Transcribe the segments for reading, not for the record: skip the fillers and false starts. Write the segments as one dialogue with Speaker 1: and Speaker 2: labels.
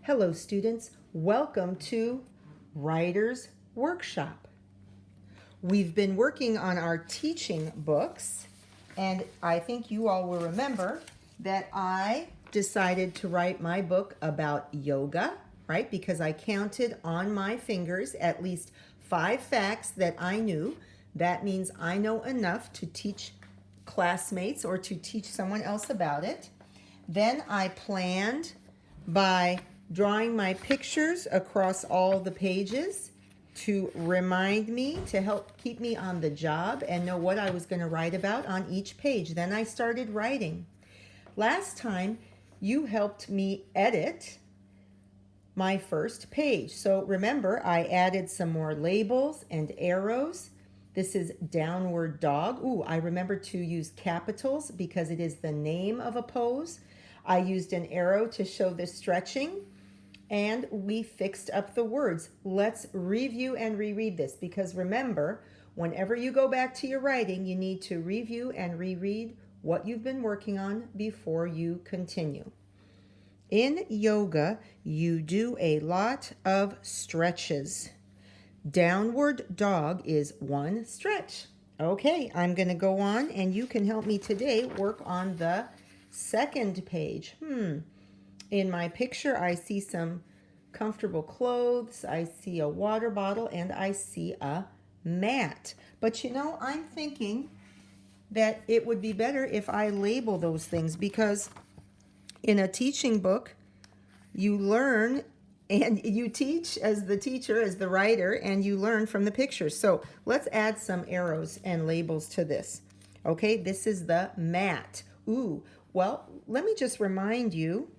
Speaker 1: Hello students, welcome to Writer's Workshop. We've been working on our teaching books, and I think you all will remember that I decided to write my book about yoga, right? Because I counted on my fingers at least 5 facts that I knew. That means I know enough to teach classmates or to teach someone else about it. Then I planned by drawing my pictures across all the pages to remind me, to help keep me on the job and know what I was going to write about on each page. Then I started writing. Last time, you helped me edit my first page. So remember, I added some more labels and arrows. This is downward dog. Ooh, I remember to use capitals because it is the name of a pose. I used an arrow to show the stretching, and we fixed up the words. Let's review and reread this, because remember, whenever you go back to your writing, you need to review and reread what you've been working on before you continue. In yoga, you do a lot of stretches. Downward dog is one stretch. Okay, I'm going to go on, and you can help me today work on the second page. In my picture, I see some comfortable clothes, I see a water bottle, and I see a mat. But you know, I'm thinking that it would be better if I label those things, because in a teaching book, you learn and you teach as the teacher, as the writer, and you learn from the pictures. So let's add some arrows and labels to this. Okay, this is the mat. Ooh, well, let me just remind you,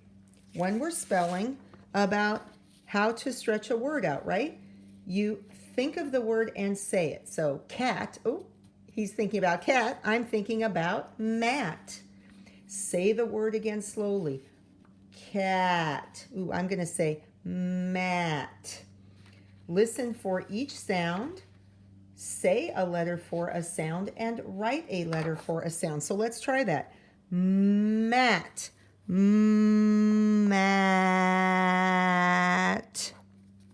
Speaker 1: when we're spelling, about how to stretch a word out, right? You think of the word and say it. So cat, oh, he's thinking about cat. I'm thinking about mat. Say the word again slowly. Cat. Ooh, I'm going to say mat. Listen for each sound. Say a letter for a sound and write a letter for a sound. So let's try that. Mat. Mat.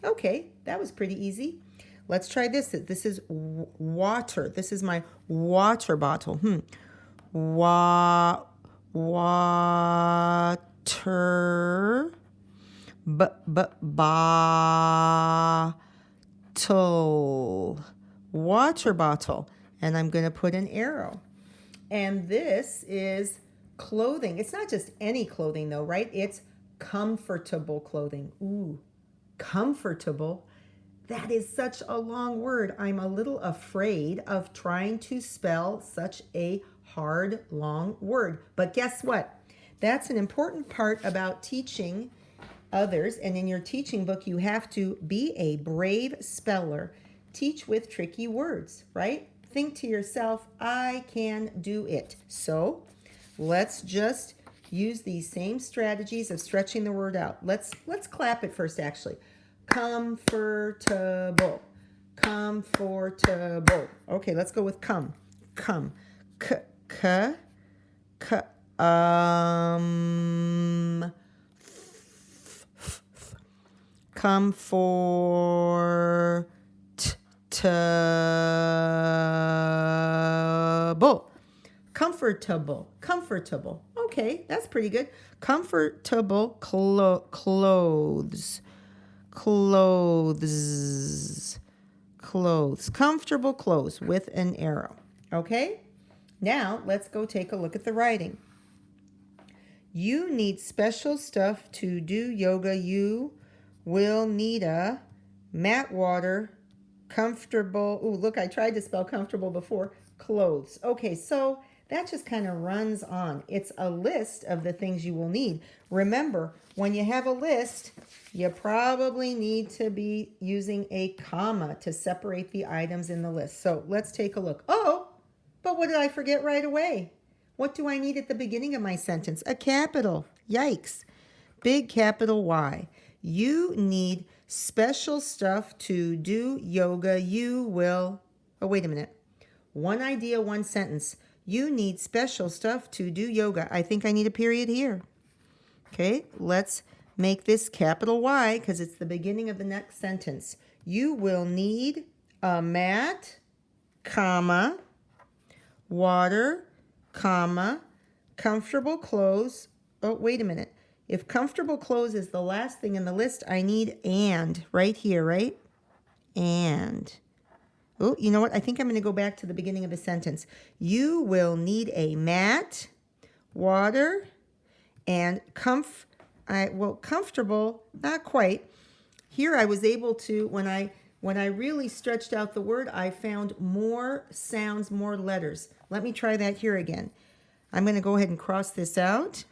Speaker 1: Okay, that was pretty easy. Let's try this. This is water. This is my water bottle. Water. Bottle. Water bottle. And I'm going to put an arrow. And this is clothing. It's not just any clothing though, right? It's comfortable clothing. Ooh, comfortable. That is such a long word. I'm a little afraid of trying to spell such a hard, long word. But guess what? That's an important part about teaching others. And in your teaching book, you have to be a brave speller. Teach with tricky words, right? Think to yourself, I can do it. So let's just use these same strategies of stretching the word out. Let's clap it first, actually. Comfortable. Comfortable. Okay, let's go with come. Come. Comfortable. Comfortable. Comfortable. Okay, that's pretty good. Comfortable clothes. Clothes. Clothes. Comfortable clothes with an arrow. Okay? Now, let's go take a look at the writing. You need special stuff to do yoga. You will need a mat, water, comfortable. Ooh, look, I tried to spell comfortable before. Clothes. Okay, so that just kind of runs on. It's a list of the things you will need. Remember, when you have a list, you probably need to be using a comma to separate the items in the list. So let's take a look. Oh, but what did I forget right away? What do I need at the beginning of my sentence? A capital. Yikes. Big capital Y. You need special stuff to do yoga. You will... Oh, wait a minute. One idea, one sentence. You need special stuff to do yoga. I think I need a period here. Okay, let's make this capital Y because it's the beginning of the next sentence. You will need a mat, comma, water, comma, comfortable clothes. Oh, wait a minute. If comfortable clothes is the last thing in the list, I need and right here, right? And. Oh, you know what? I think I'm going to go back to the beginning of the sentence. You will need a mat, water, and comfortable, not quite. Here I was able to, when I really stretched out the word, I found more sounds, more letters. Let me try that here again. I'm going to go ahead and cross this out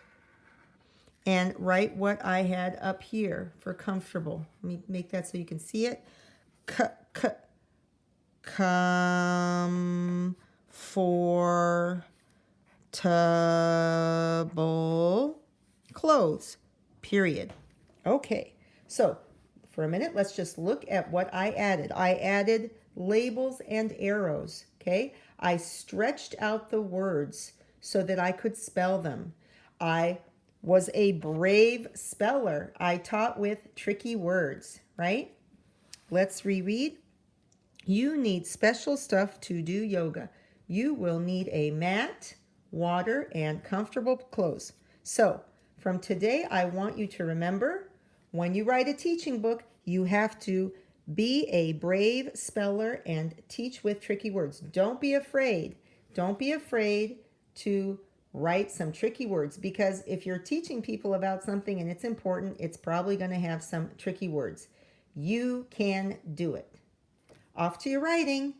Speaker 1: and write what I had up here for comfortable. Let me make that so you can see it. Comfortable clothes, period. Okay, so for a minute, let's just look at what I added. I added labels and arrows, okay? I stretched out the words so that I could spell them. I was a brave speller. I taught with tricky words, right? Let's reread. You need special stuff to do yoga. You will need a mat, water, and comfortable clothes. So, from today, I want you to remember, when you write a teaching book, you have to be a brave speller and teach with tricky words. Don't be afraid. Don't be afraid to write some tricky words, because if you're teaching people about something and it's important, it's probably going to have some tricky words. You can do it. Off to your writing.